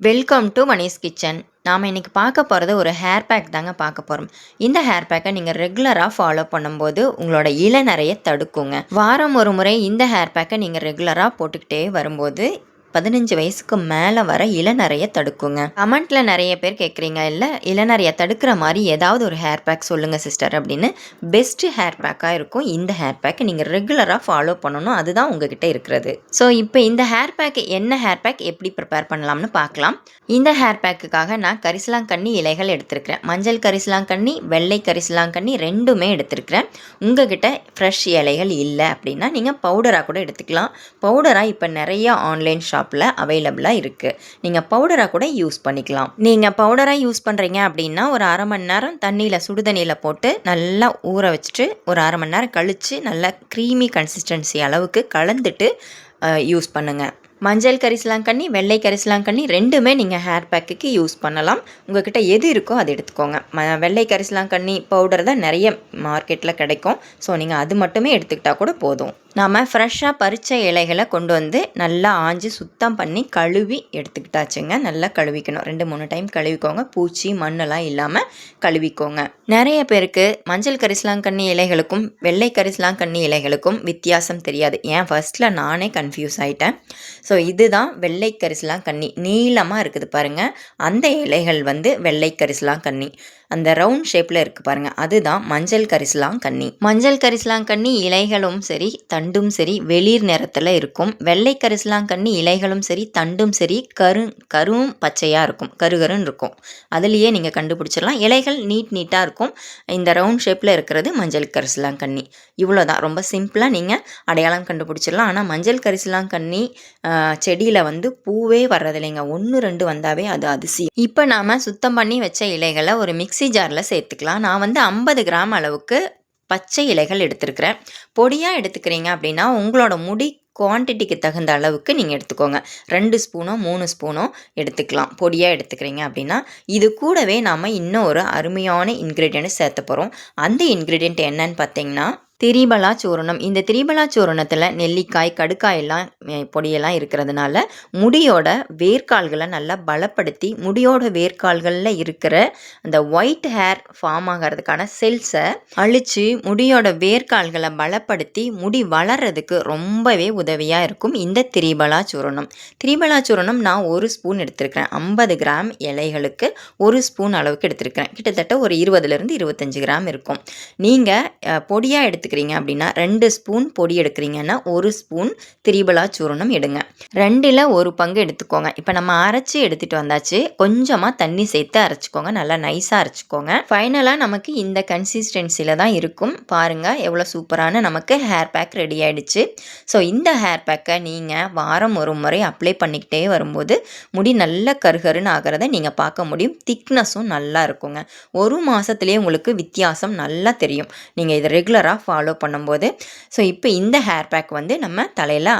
Welcome to Mani's kitchen. நாம் இன்னைக்கு பார்க்க போகிறது ஒரு ஹேர் பேக் தாங்க பார்க்க போகிறோம். இந்த ஹேர் பேக்கை நீங்கள் ரெகுலராக ஃபாலோ பண்ணும்போது உங்களோட இளநரையை தடுக்குங்க. வாரம் ஒரு முறை இந்த ஹேர் பேக்கை நீங்கள் ரெகுலராக போட்டுக்கிட்டே வரும்போது 15 வயசுக்கு மேலே வர இளநரையை தடுக்குங்க. கமெண்ட்ல நிறைய பேர் கேட்குறீங்க, இல்லை இளநரையை தடுக்கிற மாதிரி ஏதாவது ஒரு ஹேர் பேக் சொல்லுங்கள் சிஸ்டர் அப்படின்னு. பெஸ்ட்டு ஹேர் பேக்காக இருக்கும் இந்த ஹேர் பேக். நீங்கள் ரெகுலராக ஃபாலோ பண்ணணும், அதுதான் உங்ககிட்ட இருக்கிறது. ஸோ இப்போ இந்த ஹேர் பேக் என்ன ஹேர் பேக் எப்படி ப்ரிப்பேர் பண்ணலாம்னு பார்க்கலாம். இந்த ஹேர் பேக்குக்காக நான் கரிசலாங்கண்ணி இலைகள் எடுத்திருக்கிறேன். மஞ்சள் கரிசலாங்கண்ணி, வெள்ளை கரிசலாங்கண்ணி ரெண்டுமே எடுத்திருக்கிறேன். உங்ககிட்ட ஃப்ரெஷ் இலைகள் இல்லை அப்படின்னா நீங்கள் பவுடராக கூட எடுத்துக்கலாம். பவுடராக இப்போ நிறைய ஆன்லைன் ஷாப்பில் அவைலபிளாக இருக்குது. நீங்கள் பவுடராக கூட யூஸ் பண்ணிக்கலாம். நீங்கள் பவுடராக யூஸ் பண்ணுறீங்க அப்படின்னா ஒரு அரை மணி நேரம் சுடுதண்ணியில் போட்டு நல்லா ஊற வச்சுட்டு ஒரு அரை மணி நேரம் கழித்து நல்லா க்ரீமி கன்சிஸ்டன்சி அளவுக்கு கலந்துட்டு யூஸ் பண்ணுங்கள். மஞ்சள் கரிசலாங்கண்ணி, வெள்ளை கரிசலாங்கண்ணி ரெண்டுமே நீங்கள் ஹேர் பேக்குக்கு யூஸ் பண்ணலாம். உங்கள்கிட்ட எது இருக்கோ அதை எடுத்துக்கோங்க. வெள்ளை கரிசலாங்கண்ணி பவுடர் தான் நிறைய மார்க்கெட்டில் கிடைக்கும். ஸோ நீங்கள் அது மட்டுமே எடுத்துக்கிட்டால் கூட போதும். நாம் ஃப்ரெஷ்ஷாக பறித்த இலைகளை கொண்டு வந்து நல்லா ஆஞ்சி சுத்தம் பண்ணி கழுவி எடுத்துக்கிட்டாச்சுங்க. நல்லா கழுவிக்கணும். 2-3 டைம் கழுவிக்கோங்க. பூச்சி மண்ணெல்லாம் இல்லாமல் கழுவிக்கோங்க. நிறைய பேருக்கு மஞ்சள் கரிசலாங்கண்ணி இலைகளுக்கும் வெள்ளை கரிசலாங்கண்ணி இலைகளுக்கும் வித்தியாசம் தெரியாது. ஏன் ஃபர்ஸ்ட்டில் நானே கன்ஃபியூஸ் ஆகிட்டேன். ஸோ இதுதான் வெள்ளை கரிசலாங்கண்ணி, நீளமாக இருக்குது பாருங்கள். அந்த இலைகள் வந்து வெள்ளை கரிசலாங்கண்ணி, அந்த ரவுண்ட் ஷேப்பில் இருக்குது பாருங்கள், அதுதான் மஞ்சள் கரிசலாங்கண்ணி. மஞ்சள் கரிசலாங்கண்ணி இலைகளும் சரி தண்டும் சரி வெளிர் நிறத்தில் இருக்கும். வெள்ளை கரிசலாங்கண்ணி இலைகளும் சரி தண்டும் சரி கரும் பச்சையாக இருக்கும், கருகருன்னு இருக்கும். அதுலேயே நீங்கள் கண்டுபிடிச்சிடலாம். இலைகள் நீட்டாக இருக்கும். இந்த ரவுண்ட் ஷேப்பில் இருக்கிறது மஞ்சள் கரிசலாங்கண்ணி. இவ்வளோதான், ரொம்ப சிம்பிளாக நீங்கள் அடையாளம் கண்டுபிடிச்சிடலாம். ஆனால் மஞ்சள் கரிசலாங்கண்ணி செடியில் வந்து பூவே வர்றதில்லைங்க. 1-2 வந்தாவே அது அதிசயம். இப்போ நாம் சுத்தம் பண்ணி வச்ச இலைகளை ஒரு மிக்ஸி ஜாரில் சேர்த்துக்கலாம். நான் வந்து 50 கிராம் அளவுக்கு பச்சை இலைகள் எடுத்துருக்கிறேன். பொடியாக எடுத்துக்கிறீங்க அப்படின்னா உங்களோட முடி குவான்டிட்டிக்கு தகுந்த அளவுக்கு நீங்கள் எடுத்துக்கோங்க. 2 ஸ்பூனோ 3 ஸ்பூனோ எடுத்துக்கலாம். பொடியாக எடுத்துக்கிறீங்க அப்படின்னா இது கூடவே நாம் இன்னும் ஒரு அருமையான இன்க்ரீடியன்ட் சேர்த்த போகிறோம். அந்த இன்க்ரீடியன்ட் என்னன்னு பார்த்தீங்கன்னா திரிபலா சூரணம். இந்த திரிபலா சூரணத்தில் நெல்லிக்காய், கடுக்காயெல்லாம் பொடியெல்லாம் இருக்கிறதுனால முடியோட வேர்க்கால்களை நல்லா பலப்படுத்தி முடியோட வேர்க்கால்களில் இருக்கிற அந்த ஒயிட் ஹேர் ஃபார்ம் ஆகிறதுக்கான செல்ஸை அழித்து முடியோட வேர்க்கால்களை பலப்படுத்தி முடி வளர்கிறதுக்கு ரொம்பவே உதவியாக இருக்கும் இந்த திரிபலா சூரணம். திரிபலா சூரணம் நான் 1 ஸ்பூன் எடுத்திருக்கிறேன். 50 கிராம் இலைகளுக்கு 1 ஸ்பூன் அளவுக்கு எடுத்திருக்கிறேன். கிட்டத்தட்ட ஒரு 20-25 கிராம் இருக்கும். நீங்கள் பொடியாக எடுத்துக்கிறீங்க அப்படின்னா 2 ஸ்பூன் பொடி எடுக்கிறீங்கன்னா 1 ஸ்பூன் திரிபலா சூரணம் எடுங்க. 2ல் 1 பங்கு எடுத்துக்கோங்க. இப்போ நம்ம அரைச்சி எடுத்துகிட்டு வந்தாச்சு. கொஞ்சமாக தண்ணி சேர்த்து அரைச்சிக்கோங்க. நல்லா நைஸாக அரைச்சிக்கோங்க. ஃபைனலாக நமக்கு இந்த கன்சிஸ்டன்சியில் தான் இருக்கும். பாருங்கள் எவ்வளோ சூப்பரான நமக்கு ஹேர் பேக் ரெடி ஆகிடுச்சு. ஸோ இந்த ஹேர் பேக்கை நீங்கள் வாரம் ஒரு முறை அப்ளை பண்ணிக்கிட்டே வரும்போது முடி நல்ல கருகருன்னு ஆகிறத நீங்கள் பார்க்க முடியும். திக்னஸும் நல்லா இருக்குங்க. 1 மாதத்துலேயே உங்களுக்கு வித்தியாசம் நல்லா தெரியும் நீங்கள் இதை ரெகுலராக ஃபாலோ பண்ணும்போது. ஸோ இப்போ இந்த ஹேர் பேக் வந்து நம்ம தலையில்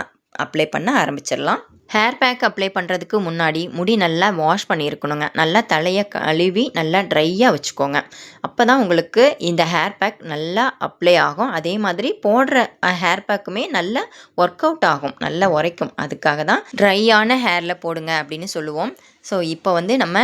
அப்ளை பண்ண ஆரம்பிச்சிடலாம். ஹேர் பேக் அப்ளை பண்ணுறதுக்கு முன்னாடி முடி நல்லா வாஷ் பண்ணியிருக்கணுங்க. நல்லா தலையை கழுவி நல்லா ட்ரையாக வச்சுக்கோங்க. அப்போ தான் உங்களுக்கு இந்த ஹேர் பேக் நல்லா அப்ளை ஆகும். அதே மாதிரி போடுற ஹேர் பேக்குமே நல்லா ஒர்க் அவுட் ஆகும், நல்லா உரைக்கும். அதுக்காக தான் ட்ரையான ஹேரில் போடுங்க அப்படின்னு சொல்லுவோம். ஸோ இப்போ வந்து நம்ம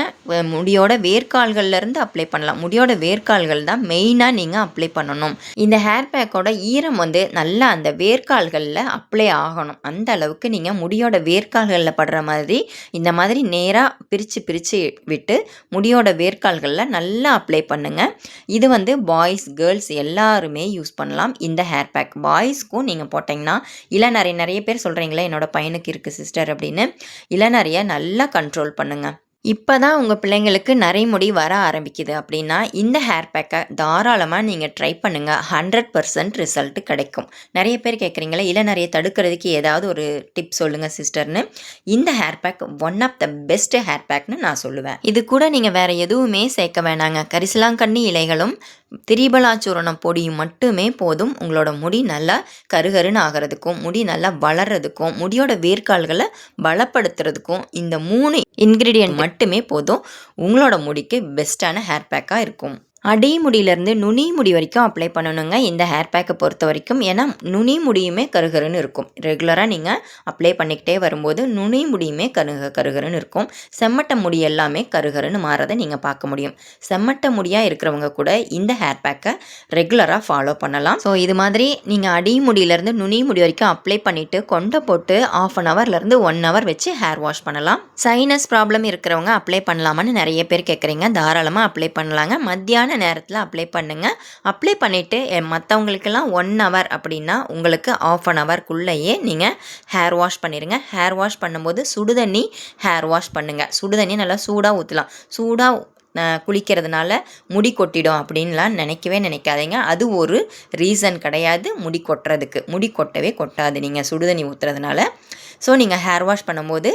முடியோட வேர்க்கால்கள்லேருந்து அப்ளை பண்ணலாம். முடியோட வேர்க்கால்கள் தான் மெயினாக நீங்கள் அப்ளை பண்ணணும். இந்த ஹேர் பேக்கோட ஈரம் வந்து நல்லா அந்த வேர்க்கால்களில் அப்ளை ஆகணும். அந்த அளவுக்கு நீங்கள் முடியோட வேர்க்கால்களில் படுற மாதிரி இந்த மாதிரி நேராக பிரித்து விட்டு முடியோட வேர்க்கால்களில் நல்லா அப்ளை பண்ணுங்கள். இது வந்து பாய்ஸ் கேர்ள்ஸ் எல்லாருமே யூஸ் பண்ணலாம் இந்த ஹேர் பேக். பாய்ஸ்க்கும் நீங்கள் போட்டிங்கன்னா நிறைய பேர் சொல்கிறீங்களே என்னோட பையனுக்கு இருக்குது சிஸ்டர் அப்படின்னு, இளநரையை நல்லா கண்ட்ரோல் பண்ணுங்க. இப்போ தான் உங்கள் பிள்ளைங்களுக்கு நரைமுடி வர ஆரம்பிக்குது அப்படின்னா இந்த ஹேர் பேக்கை தாராளமாக நீங்கள் ட்ரை பண்ணுங்கள். 100% ரிசல்ட் கிடைக்கும். நிறைய பேர் கேட்குறீங்களே இளநரையை தடுக்கிறதுக்கு ஏதாவது ஒரு டிப் சொல்லுங்கள் சிஸ்டர்னு. இந்த hair pack one of the best hair பேக்னு நான் சொல்லுவேன். இது கூட நீங்கள் வேறு எதுவுமே சேர்க்க வேணாங்க. கரிசலாங்கண்ணி இலைகளும் திரிபலா சூரணம் பொடியும் மட்டுமே போதும். உங்களோட முடி நல்லா கருகருன்னு ஆகிறதுக்கும் முடி நல்லா வளர்கிறதுக்கும் முடியோட வேர்க்கால்களை பலப்படுத்துறதுக்கும் இந்த 3 இன்க்ரீடியன்ட் மட்டுமே போதும். உங்களோட முடிக்கு பெஸ்ட்டான ஹேர் பேக்காக இருக்கும். அடி முடியிலேருந்து நுனி முடி வரைக்கும் அப்ளை பண்ணணுங்க இந்த ஹேர் பேக்கை பொறுத்த வரைக்கும். ஏன்னா நுனி முடியுமே கருகருன்னு இருக்கும். ரெகுலராக நீங்கள் அப்ளை பண்ணிக்கிட்டே வரும்போது நுனி முடியுமே கருகருன்னு இருக்கும். செம்மட்ட முடி எல்லாமே கருகருன்னு மாறதை நீங்கள் பார்க்க முடியும். செம்மட்ட முடியாக இருக்கிறவங்க கூட இந்த ஹேர் பேக்கை ரெகுலராக ஃபாலோ பண்ணலாம். ஸோ இது மாதிரி நீங்கள் அடி முடியிலேருந்து நுனி முடி வரைக்கும் அப்ளை பண்ணிவிட்டு கொண்டை போட்டு 1/2 ஹவர்லேருந்து 1 ஹவர் வச்சு ஹேர் வாஷ் பண்ணலாம். சைனஸ் ப்ராப்ளம் இருக்கிறவங்க அப்ளை பண்ணலாமான்னு நிறைய பேர் கேட்குறீங்க. தாராளமாக அப்ளை பண்ணலாங்க. மத்தியான நேரத்தில் அப்ளை பண்ணுங்கள். அப்ளை பண்ணிவிட்டு மற்றவங்களுக்கெல்லாம் 1 ஹவர் அப்படின்னா உங்களுக்கு 1/2 ஹவர்க்குள்ளேயே நீங்கள் ஹேர் வாஷ் பண்ணிடுங்க. ஹேர் வாஷ் பண்ணும்போது சுடுதண்ணி ஹேர் வாஷ் பண்ணுங்கள். சுடுதண்ணி நல்லா சூடாக ஊற்றலாம். சூடாக குளிக்கிறதுனால முடி கொட்டிடும் அப்படின்லாம் நினைக்காதீங்க. அது ஒரு ரீசன் கிடையாது முடி கொட்டுறதுக்கு. முடி கொட்டவே கொட்டாது நீங்கள் சுடுதண்ணி ஊற்றுறதுனால. ஸோ நீங்கள் ஹேர் வாஷ் பண்ணும்போது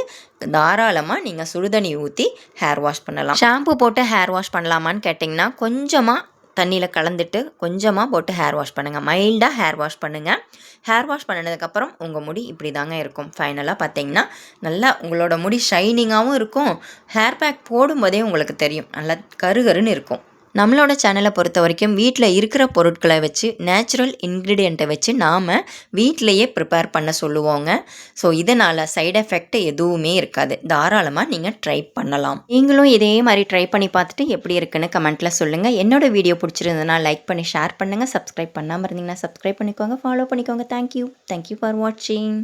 தாராளமாக நீங்கள் சுடுதண்ணி ஊற்றி ஹேர் வாஷ் பண்ணலாம். ஷாம்பு போட்டு ஹேர் வாஷ் பண்ணலாமான்னு கேட்டிங்கன்னா கொஞ்சமாக தண்ணியில் கலந்துட்டு கொஞ்சமாக போட்டு ஹேர் வாஷ் பண்ணுங்கள். மைல்டாக ஹேர் வாஷ் பண்ணுங்கள். ஹேர் வாஷ் பண்ணினதுக்கப்புறம் உங்கள் முடி இப்படி தாங்க இருக்கும். ஃபைனலாக பார்த்தீங்கன்னா நல்லா உங்களோட முடி ஷைனிங்காகவும் இருக்கும். ஹேர் பேக் போடும்போதே உங்களுக்கு தெரியும் நல்லா கருகருன்னு இருக்கும். நம்மளோட சேனலை பொறுத்த வரைக்கும் வீட்டில் இருக்கிற பொருட்களை வச்சு நேச்சுரல் இன்க்ரீடியண்ட்டை வச்சு நாம் வீட்டிலையே ப்ரிப்பேர் பண்ண சொல்லுவோங்க. ஸோ இதனால் சைடு எஃபெக்ட் எதுவுமே இருக்காது. தாராளமாக நீங்கள் ட்ரை பண்ணலாம். நீங்களும் இதே மாதிரி ட்ரை பண்ணி பார்த்துட்டு எப்படி இருக்குன்னு கமெண்ட்டில் சொல்லுங்கள். என்னோடய வீடியோ பிடிச்சிருந்ததுன்னா லைக் பண்ணி ஷேர் பண்ணுங்கள். சப்ஸ்கிரைப் பண்ணாமல் இருந்தீங்கன்னா சப்ஸ்கிரைப் பண்ணிக்கோங்க, ஃபாலோ பண்ணிக்கோங்க. தேங்க்யூ ஃபார் வாட்சிங்.